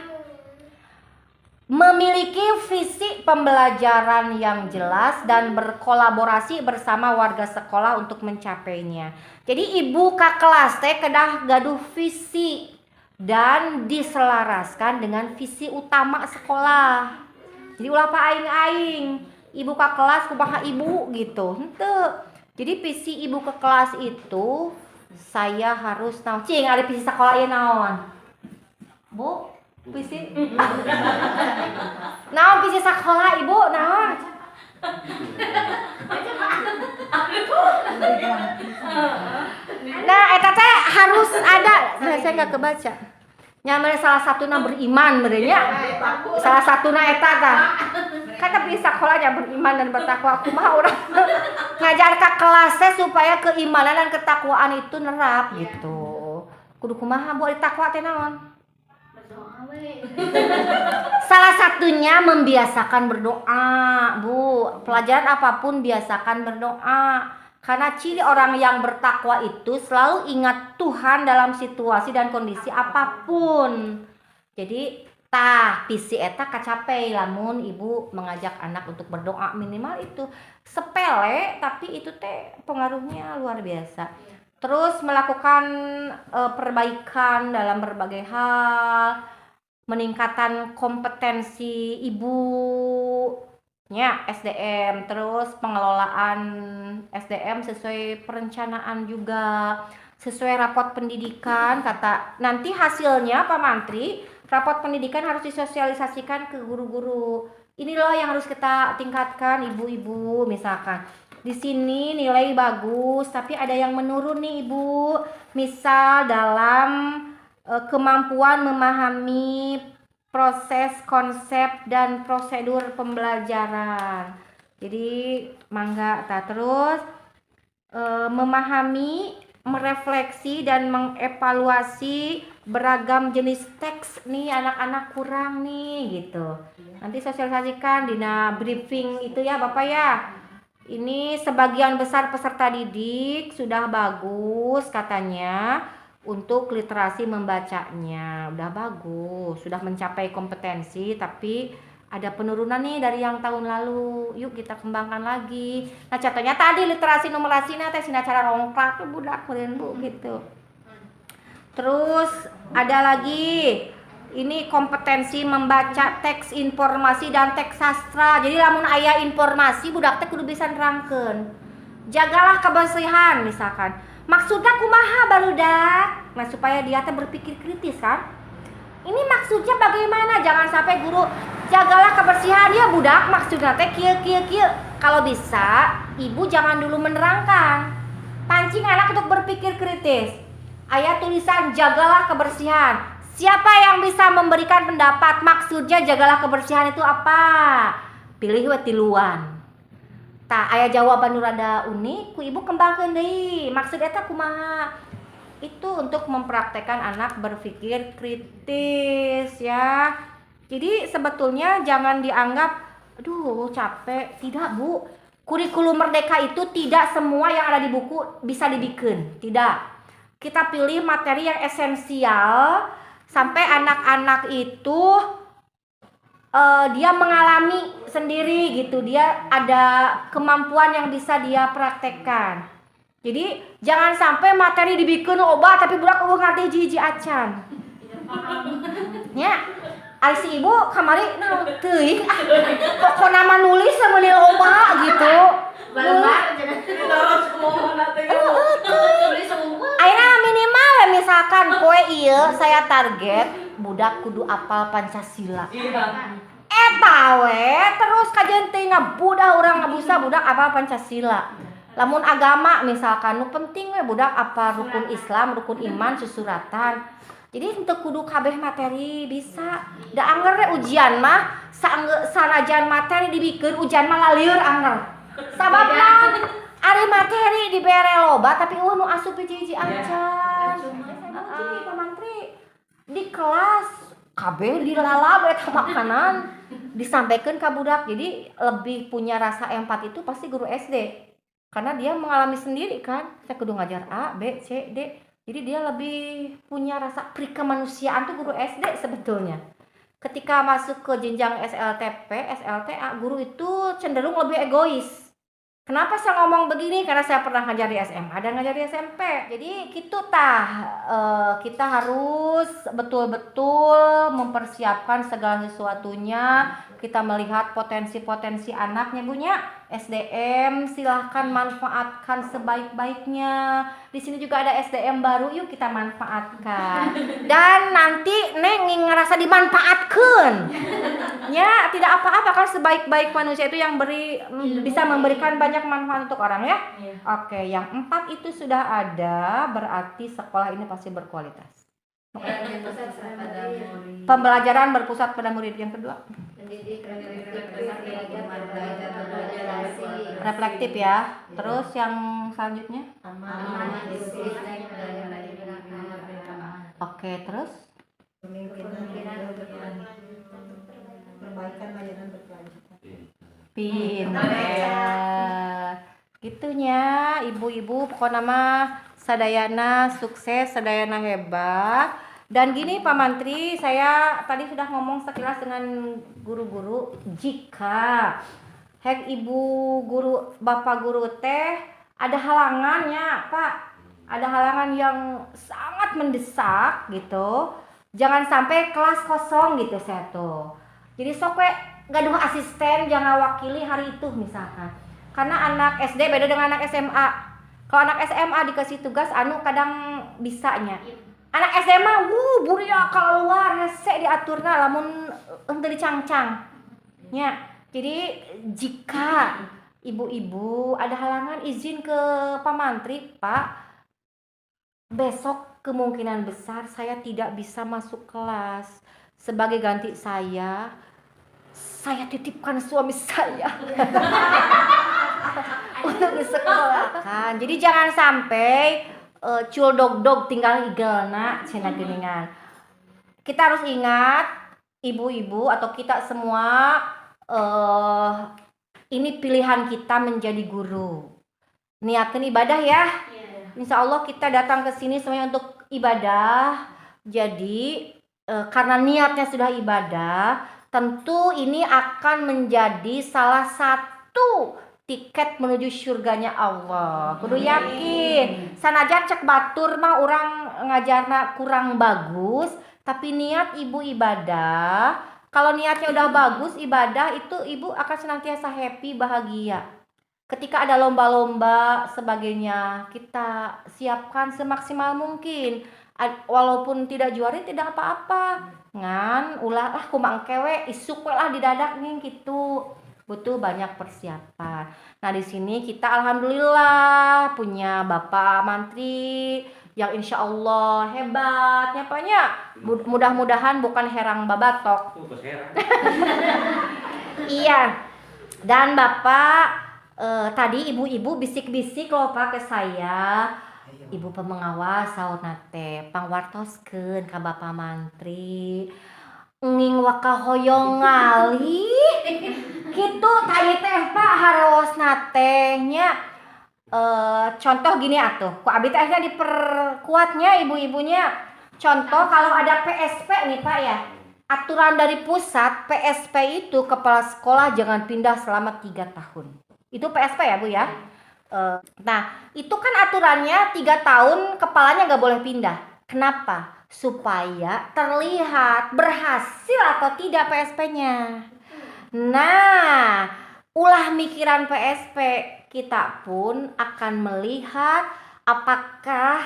memiliki visi pembelajaran yang jelas dan berkolaborasi bersama warga sekolah untuk mencapainya. Jadi ibu ka kelas teh kedah gaduh visi dan diselaraskan dengan visi utama sekolah. Jadi ulah pa aing-aing, ibu ka kelas kumaha ibu gitu. Henteu. Jadi visi ibu ke kelas itu saya harus naon. Cing ada visi sekolah ieu naon? Bu, visi naon visi sekolah ibu naon? Nah, eta teh harus ada. Nah, saya enggak kebaca. Nya salah satuna beriman merenya. Salah satuna eta tah. Kan bisa sekolahnya beriman dan bertakwa. Kumaha urang ngajar ke kelas teh supaya keimanan dan ketakwaan itu nerap gitu. Kudu kumaha Bu takwa teh naon? Salah satunya membiasakan berdoa, Bu. Pelajaran apapun biasakan berdoa. Karena ciri orang yang bertakwa itu selalu ingat Tuhan dalam situasi dan kondisi apapun. Jadi visi eta kacapai lamun ibu mengajak anak untuk berdoa, minimal itu sepele tapi itu teh pengaruhnya luar biasa. Terus melakukan perbaikan dalam berbagai hal, meningkatkan kompetensi ibunya SDM, terus pengelolaan SDM sesuai perencanaan juga, sesuai rapot pendidikan. Kata nanti hasilnya Pak Mantri, rapot pendidikan harus disosialisasikan ke guru-guru. Ini loh yang harus kita tingkatkan ibu-ibu. Misalkan di sini nilai bagus tapi ada yang menurun nih ibu. Misal dalam kemampuan memahami proses, konsep dan prosedur pembelajaran. Jadi mangga terus memahami, merefleksi dan mengevaluasi beragam jenis teks nih anak-anak kurang nih gitu. Nanti sosialisasikan dina briefing itu ya Bapak ya. Ini sebagian besar peserta didik sudah bagus katanya untuk literasi membacanya. Udah bagus, sudah mencapai kompetensi tapi ada penurunan nih dari yang tahun lalu. Yuk kita kembangkan lagi. Nah contohnya tadi literasi numerasinya teh sina cara rongklak budak meureun Bu gitu. Terus ada lagi ini kompetensi membaca teks informasi dan teks sastra. Jadi lamun aya informasi budak teh kudu bisa nerangkeun. Jagalah kebersihan misalkan. Maksudnya kumaha barudak? Nah supaya dia teh berpikir kritis kan. Ini maksudnya bagaimana? Jangan sampai guru jagalah kebersihan ya budak maksudnya teh kieu. Kalau bisa ibu jangan dulu menerangkan. Pancing anak untuk berpikir kritis. Ayat tulisan jagalah kebersihan. Siapa yang bisa memberikan pendapat maksudnya jagalah kebersihan itu apa? Pilih we tiluan. Tah aya jawaban nu rada unik ku ibu kembangkeun deui. Maksud eta kumaha? Itu untuk mempraktekkan anak berpikir kritis ya. Jadi sebetulnya jangan dianggap aduh capek. Tidak Bu. Kurikulum Merdeka itu tidak semua yang ada di buku bisa dibikin. Tidak. Kita pilih materi yang esensial sampai anak-anak itu dia mengalami sendiri gitu. Dia ada kemampuan yang bisa dia praktekkan. Jadi jangan sampai materi dibikin obat tapi budak ngerti hiji-hiji acan. nya ari si ibu kamari naon teuing kok nama nulis sama di loba gitu Bareng-bareng jadi tulis semua. ayeuna minimal ya misalkan poe ieu saya target budak kudu apal Pancasila eta we terus kajian teuing budak urang ngabusa budak apal Pancasila. Lamun agama misalkan nu penting we budak apa rukun Islam, rukun iman, susuratan. Jadi untuk kudu kabeh materi bisa. Da anger we ujian mah sanajan materi dibikeun ujian mah lalieur anger. Sababna ari materi dibere loba tapi nu asup hiji-hiji acan. Heeh, Pak Mantri. Di kelas kabeh dilalab eta makanan disampaikan ke budak. Jadi lebih punya rasa empati itu pasti guru SD. Karena dia mengalami sendiri kan, saya kudu ngajar A, B, C, D. Jadi dia lebih punya rasa perikemanusiaan tuh guru SD sebetulnya. Ketika masuk ke jenjang SLTP, SLTA, guru itu cenderung lebih egois. Kenapa saya ngomong begini? Karena saya pernah ngajar di SMA dan ngajar di SMP. Jadi kita harus betul-betul mempersiapkan segala sesuatunya. Kita melihat potensi-potensi anaknya bunya. SDM silahkan manfaatkan sebaik-baiknya. Di sini juga ada SDM baru, yuk kita manfaatkan. Dan nanti neng ngerasa dimanfaatkan. Ya, tidak apa-apa kan sebaik-baik manusia itu yang bisa memberikan banyak manfaat untuk orang ya. Oke, yang 4 itu sudah ada, berarti sekolah ini pasti berkualitas. Pembelajaran berpusat pada murid. Yang kedua, reflektif ya. Terus yang selanjutnya, oke, terus perbaikan layanan berkelanjutan. pinter gitunya ibu-ibu pokoknya mah sadayana sukses, sadayana hebat. Dan gini Pak Mantri, saya tadi sudah ngomong sekilas dengan guru-guru, jika hek ibu guru, bapak guru teh ada halangannya Pak, ada halangan yang sangat mendesak gitu, jangan sampai kelas kosong gitu saya tuh. Jadi sok we gaduh asisten jangan wakili hari itu misalkan. Karena anak SD beda dengan anak SMA. Kalau anak SMA dikasih tugas anu kadang bisanya. Anak SMA buria keluar hese diaturna lamun henteu dicangcang. Nya. Jadi jika ibu-ibu ada halangan izin ke Pak Mantri, Pak, besok kemungkinan besar saya tidak bisa masuk kelas. Sebagai ganti saya titipkan suami saya untuk disekolahkan. Jadi jangan sampai cul dog tinggal igelna cenah geuningan. Kita harus ingat ibu-ibu atau kita semua ini pilihan kita menjadi guru. Niatkan ibadah ya. Insya Allah kita datang ke sini semuanya untuk ibadah. Jadi karena niatnya sudah ibadah, tentu ini akan menjadi salah satu tiket menuju surganya Allah. Kudu yakin. Sanajan cek batur mah orang ngajarna kurang bagus, tapi niat ibu ibadah. Kalau niatnya udah bagus ibadah itu ibu akan senantiasa happy, bahagia. Ketika ada lomba-lomba sebagainya, kita siapkan semaksimal mungkin. Walaupun tidak juara tidak apa-apa. Ngan ulah lah kumaha engkewe isuk we lah didadak nih gitu. Butuh banyak persiapan. Nah, di sini kita alhamdulillah punya Bapak Mantri yang insya Allah hebat, nyapanya mudah-mudahan bukan herang babatok. Iya. Dan Bapak tadi ibu-ibu bisik-bisik loh Pak ke saya. Ibu pemengawas sauna teh pangwartoskeun ka Bapak Mantri. Nging wakahoyong ngalih gitu tadi teh Pak harosna teh nya. Contoh gini atuh, ku abi teh diperkuatnya ibu-ibunya. Contoh kalau ada PSP nih Pak ya. Aturan dari pusat PSP itu kepala sekolah jangan pindah selama 3 tahun. Itu PSP ya Bu ya. Nah itu kan aturannya 3 tahun kepalanya nggak boleh pindah. Kenapa? supaya terlihat berhasil atau tidak PSP-nya. Nah, ulah mikiran PSP, kita pun akan melihat apakah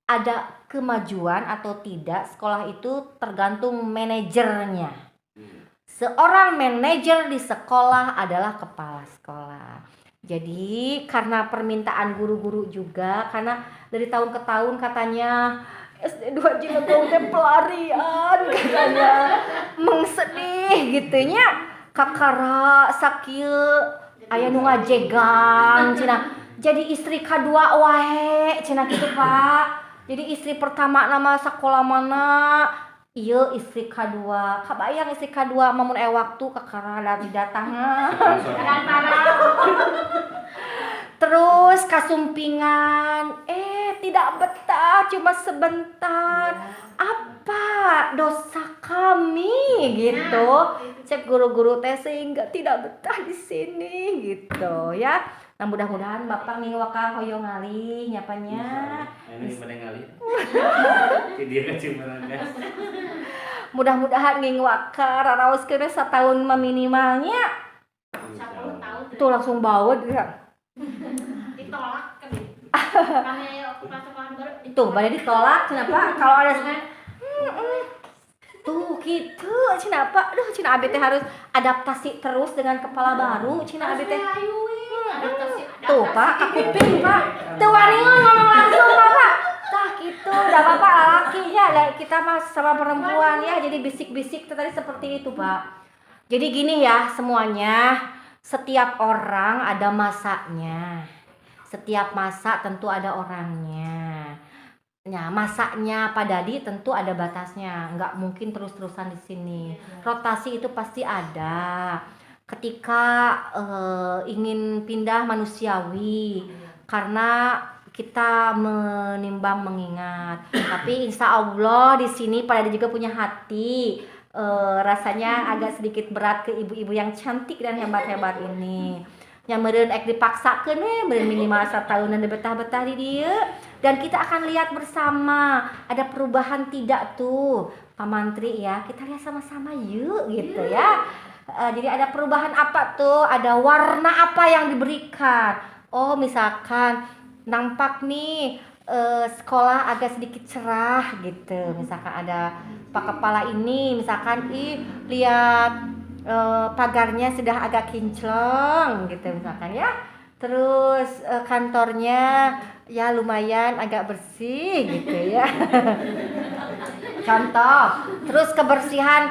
ada kemajuan atau tidak. Sekolah itu tergantung manajernya. Seorang manajer di sekolah adalah kepala sekolah. Jadi karena permintaan guru-guru juga, karena dari tahun ke tahun katanya SD 2 Cilegon teh pelarian katanya mengsedih gitunya, kakara sakieu aya nu ngajegang cenah. Jadi istri kedua wae cenah kitu Pak. Jadi istri pertama nama sekolah mana? Iya istri kedua, kabayang istri kedua mamun waktu kakara datang. Terus kasumpingan, tidak betah cuma sebentar. Apa dosa kami gitu? Cek guru-guru teh sehingga tidak betah di sini gitu ya. Nah mudah-mudahan Bapak ngingwaka hoyong ngalih nyapanya. Ini pada ngalih. Dia keciumannya. Mudah-mudahan ngingwaka raraoskeun satahun minimalnya. 10 tahun Tuh langsung bawa dia. ditolak kan. Kami ayo sekolah baru Tuh pada ditolak kenapa? Kalau ada tuh gitu kenapa? Aduh cina abi teh harus adaptasi terus dengan kepala baru cina abi teh. Tuh Pak, kakuping Pak. Tuh wani ngomong langsung Pak. Tah gitu, udah Bapak laki ya, kita mah sama perempuan ya, jadi bisik-bisik tadi seperti itu Pak. Jadi gini ya semuanya, setiap orang ada masanya. Setiap masa tentu ada orangnya. Nah, masaknya Pak Dadi tentu ada batasnya, nggak mungkin terus-terusan di sini. Rotasi itu pasti ada. Ketika ingin pindah manusiawi, karena kita menimbang mengingat. Tapi insya Allah di sini Pak Dadi juga punya hati. Rasanya agak sedikit berat ke ibu-ibu yang cantik dan hebat-hebat ini. Yang meureun ek dipaksakeun we meureun minimal satahunan betah-betah di dieu. Dan kita akan lihat bersama ada perubahan tidak tuh Pak Mantri ya. Kita lihat sama-sama yuk gitu ya. Jadi ada perubahan apa tuh? Ada warna apa yang diberikan? Oh misalkan nampak nih sekolah agak sedikit cerah gitu. Misalkan ada Pak Kepala ini misalkan lihat pagarnya sudah agak kinclong gitu misalkan ya. Terus kantornya ya lumayan agak bersih gitu ya. Contoh. Terus kebersihan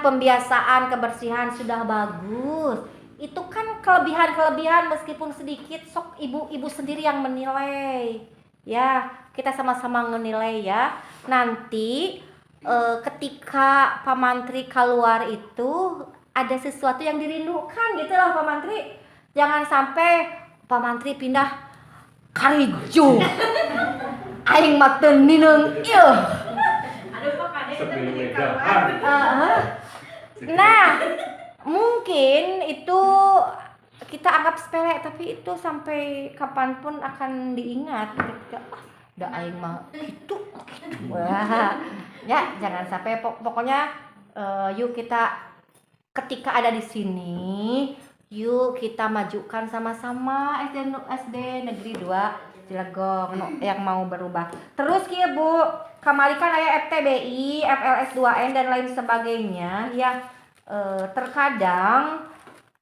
kebersihan sudah bagus. Itu kan kelebihan-kelebihan meskipun sedikit, sok ibu-ibu sendiri yang menilai. Ya, kita sama-sama menilai ya. Nanti ketika Pak Mantri keluar itu ada sesuatu yang dirindukan gitu loh Pak Mantri. Jangan sampai Pak Mantri pindah Karijo. Aing mah teu nineung ieu. aduh Pak Kade Nah, mungkin itu kita anggap sepele tapi itu sampai kapanpun akan diingat ketika udah aing mah gitu. Wah, ya jangan sampai pokoknya yuk kita ketika ada di sini yuk kita majukan sama-sama SD Negeri 2 Cilegon yang mau berubah. Terus kieu Bu, kamari kan aya FTBI, FLS 2N dan lain sebagainya ya. Terkadang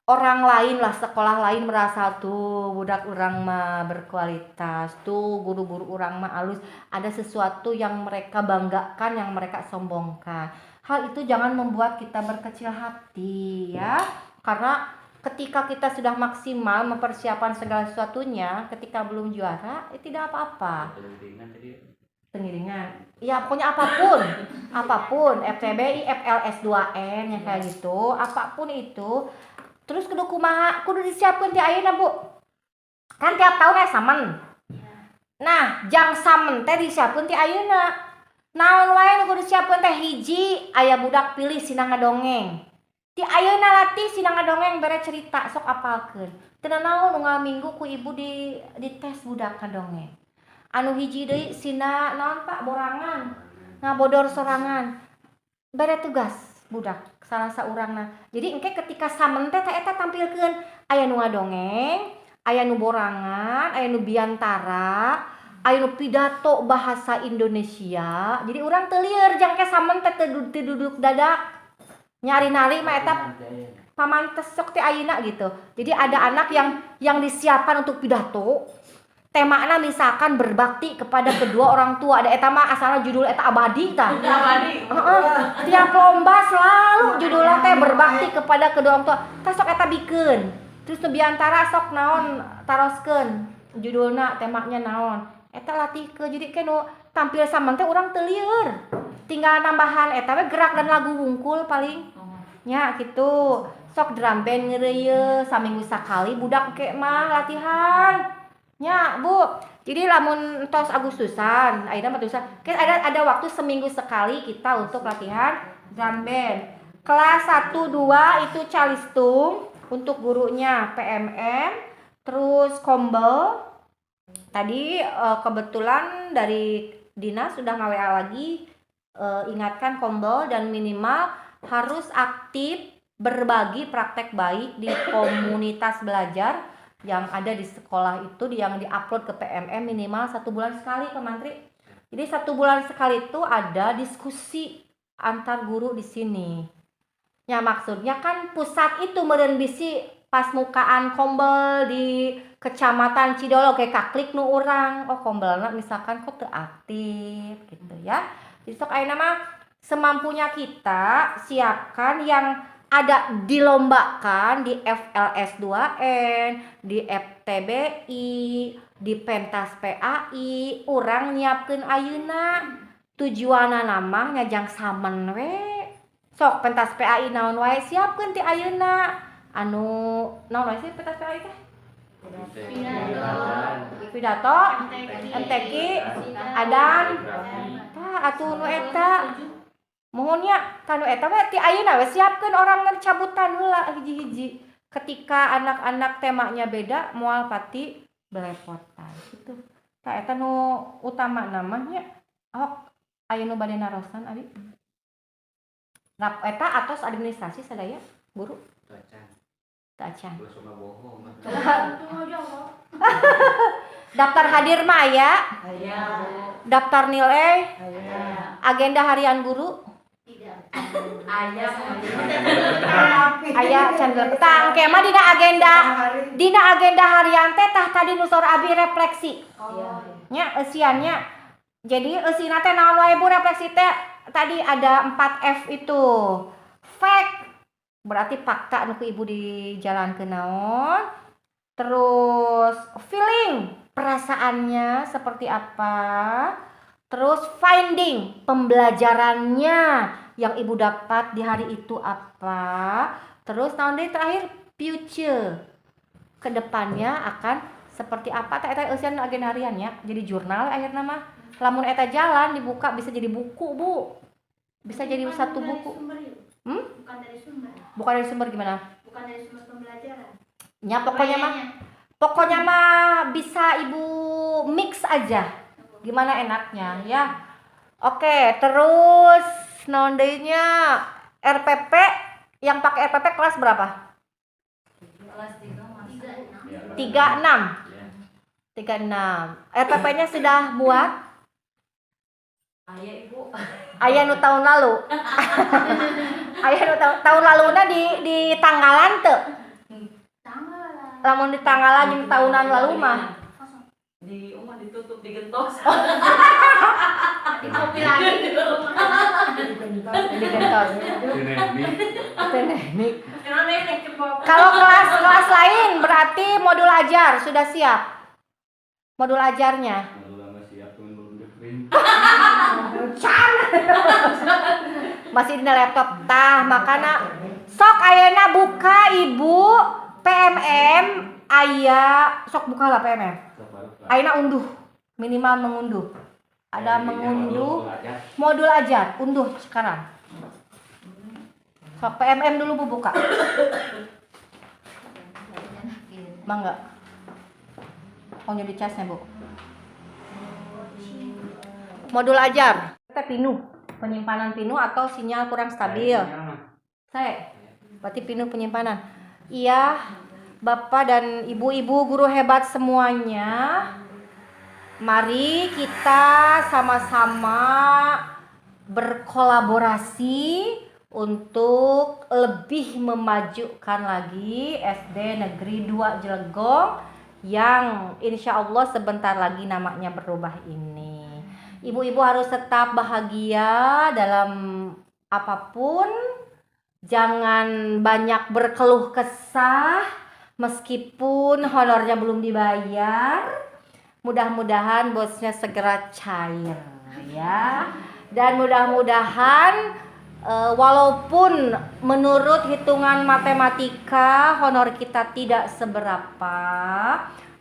orang lain lah, sekolah lain merasa tuh budak urang mah berkualitas, tuh guru-guru urang mah alus, ada sesuatu yang mereka banggakan, yang mereka sombongkan. Hal itu jangan membuat kita berkecil hati ya, karena ketika kita sudah maksimal mempersiapkan segala sesuatunya, ketika belum juara tidak apa-apa. Pengiringan ya pokoknya apapun FTBI, FLS 2N yang kayak gitu, apapun itu. Terus kudu disiapkan ti ayeuna Bu, kan tiap tahun samen. Nah jang samen teh disiapkan ti ayeuna. Naon wae nu kudu disiapkan teh hiji, aya budak pilih sina ngadongeng. Ti ayeuna latih sina ngadongeng bere cerita sok apalkeun. Teu naon nu ngaminggu ku ibu di tes budak ngadongeng. Anu hiji deui sina naon Pak borangan. ngabodor sorangan bare tugas budak salah saurangna. Jadi engke ketika samen teh eta tampilkeun aya nu ngadongeng, aya nu borangan, aya nu biantara, aya nu pidato bahasa Indonesia. Jadi urang teu lieur jang ke samen teh teu duduk dadak. Nyari-nari mah eta pamantes sok teh ayeuna gitu. Jadi ada anak yang disiapkan untuk pidato. Temana misalkan berbakti kepada kedua orang tua. Ada eta mah asalna judul eta abadi tah. Abadi. Tiap lomba selalu judulnya teh berbakti kepada kedua orang tua. Tah sok eta bikeun. Terus nu biantara sok naon taroskeun. Judulna temanya naon. Eta latihkeun. Jadi kenu tampil saman teh urang teu lieur. Tinggal nambahan eta we gerak dan lagu wungkul paling. Nya gitu. Sok drum band ngeureuyeun saminggu sakali budak ke mah latihan. Nya Bu, jadi lamun tos Agustusan, ayeuna mah tulisan, ada waktu seminggu sekali kita untuk latihan drum band. Kelas 1 2 itu calistung untuk gurunya PMM, terus kombel. Tadi kebetulan dari dinas sudah nge-WA lagi, ingatkan kombel dan minimal harus aktif berbagi praktek baik di komunitas belajar yang ada di sekolah itu, yang diupload ke PMM minimal 1 bulan sekali Pak Mantri. Jadi 1 bulan sekali itu ada diskusi antar guru di sini. Ya maksudnya kan pusat itu meureun bisi pas mukaan kombel di Kecamatan Cidolo kayak kaklik nu urang. Oh kombelna misalkan kok teu aktif gitu ya. Jadi sok ayeuna mah semampunya kita siapkan yang ada dilombakan di FLS 2N, di FTBI, di Pentas PAI, urang nyiapkeun ayeuna. Tujuanna namah nyajang samen we. Sok Pentas PAI naon wae siapkeun ti ayeuna. Anu naon wae sih Pentas PAI teh? Pidato, MTQ, adan. Tah atuh nu eta. Mohonnya kanu eta we ti ayeuna we siapkeun orang cabutan heula hiji-hiji. Ketika anak-anak temanya beda moal pati belepotan gitu. Tah eta nu utama namanya. Oh, aya nu bade narosan abi. Rap eta atos administrasi sadaya guru. Tacan. Daftar hadir mah aya. Daftar nilai. Agenda harian guru. Aya can tang ke mah dina agenda harian teh tah tadi nu sor abi refleksi. Nya eusiannya. Jadi eusina teh naon wae Bu refleksi teh tadi ada 4F itu. Fact berarti fakta nu ku ibu dijalankeun naon. Terus feeling perasaannya seperti apa. Terus finding pembelajarannya yang ibu dapat di hari itu apa. Terus tahun dari terakhir future kedepannya akan seperti apa. Eta eusian agenda hariannya jadi jurnal akhirnya mah. Lamun eta jalan dibuka bisa jadi buku Bu. Bisa jadi satu buku. Bukan dari sumber. Bukan dari sumber gimana? Bukan dari sumber pembelajaran. Ya pokoknya mah bisa ibu mix aja. Gimana enaknya ya. Oke, terus naon deui nya RPP yang pakai RPP kelas berapa? Kelas 3 36. 36. RPP-nya sudah buat? Aya Ibu. Aya nu tahun lalu. Aya nu tahun laluna di tanggalan teu? Tanggal. Lamun di tanggalan jeung tahunan lalu mah Di rumah ditutup digentos. Di kopi lagi. digentos. Teknik. Kalau Kalau kelas lain berarti modul ajar sudah siap. Modul ajarnya. Masih di laptop. Tah makana sok ayeuna buka Ibu PMM aya sok buka lah PMM. Ayeuna unduh, minimal mengunduh. Ada mengunduh modul ajar, unduh sekarang. Sok PMM dulu Bu buka. Mangga. Oh nyedi casnya Bu. Modul ajar. teh pinuh, penyimpanan pinuh atau sinyal kurang stabil. Saya, berarti pinuh penyimpanan. Iya, Bapak dan Ibu-ibu guru hebat semuanya. Mari kita sama-sama berkolaborasi untuk lebih memajukan lagi SD Negeri 2 Jelegong yang insya Allah sebentar lagi namanya berubah ini. Ibu-ibu harus tetap bahagia dalam apapun, jangan banyak berkeluh kesah meskipun honornya belum dibayar. Mudah-mudahan bosnya segera cair ya. Dan mudah-mudahan walaupun menurut hitungan matematika honor kita tidak seberapa,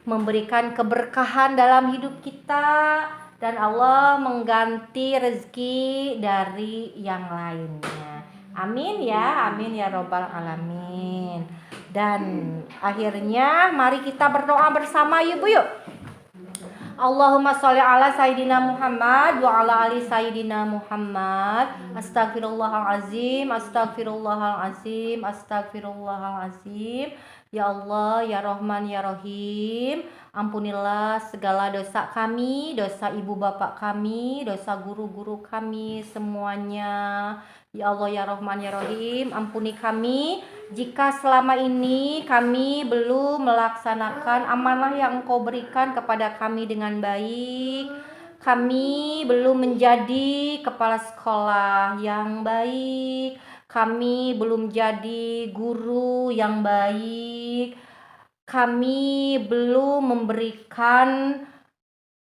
memberikan keberkahan dalam hidup kita dan Allah mengganti rezeki dari yang lainnya. Amin ya robbal alamin. Dan akhirnya mari kita berdoa bersama yuk Bu yuk. Allahumma sholli ala Sayyidina Muhammad wa ala ali Sayyidina Muhammad. Astagfirullahalazim, astagfirullahalazim, astagfirullahalazim. Ya Allah, ya Rahman, ya Rahim, ampunilah segala dosa kami, dosa ibu bapak kami, dosa guru-guru kami semuanya. Ya Allah, ya Rahman, ya Rahim, ampuni kami jika selama ini kami belum melaksanakan amanah yang Engkau berikan kepada kami dengan baik. Kami belum menjadi kepala sekolah yang baik. Kami belum jadi guru yang baik. Kami belum memberikan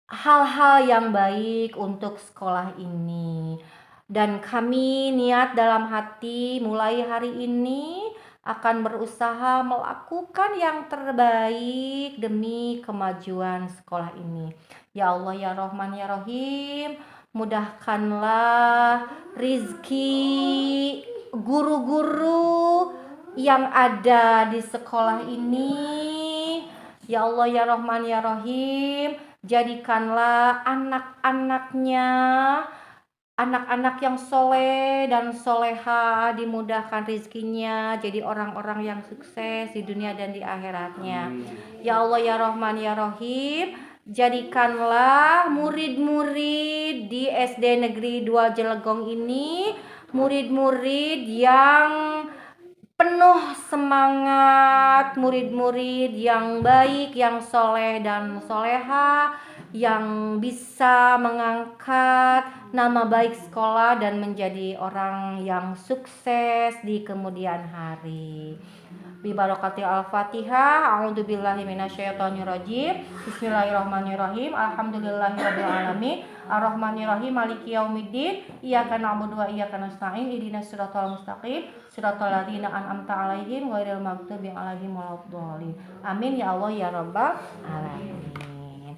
hal-hal yang baik untuk sekolah ini. Dan kami niat dalam hati mulai hari ini akan berusaha melakukan yang terbaik demi kemajuan sekolah ini. Ya Allah, ya Rahman, ya Rahim, mudahkanlah rizki guru-guru yang ada di sekolah ini. Ya Allah, ya Rahman, ya Rahim, jadikanlah anak-anak yang soleh dan soleha, dimudahkan rizkinya, jadi orang-orang yang sukses di dunia dan di akhiratnya. Ya Allah, ya Rahman, ya Rahim, jadikanlah murid-murid di SD Negeri 2 Jelegong ini murid-murid yang penuh semangat, murid-murid yang baik, yang soleh dan soleha, yang bisa mengangkat nama baik sekolah dan menjadi orang yang sukses di kemudian hari. Bi barakati al-Fatihah. A'udzubillahi minasyaitonirrajim. Bismillahirrahmanirrahim. Alhamdulillahirabbil alamin. Arrahmanirrahim. Maliki yaumiddin. Iyyaka na'budu wa iyyaka nasta'in. Ihdinas siratal mustaqim. Siratal ladzina an'amta 'alaihim ghairil maghdubi 'alaihim waladdallin. Amin ya Allah ya rabbal alamin.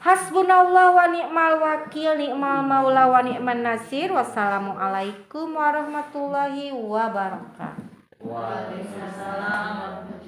Hasbunallah wa ni'mal wakil, ni'mal maula wa ni'man nasir. Wassalamualaikum warahmatullahi wabarakatuh. Waalaikumsalam.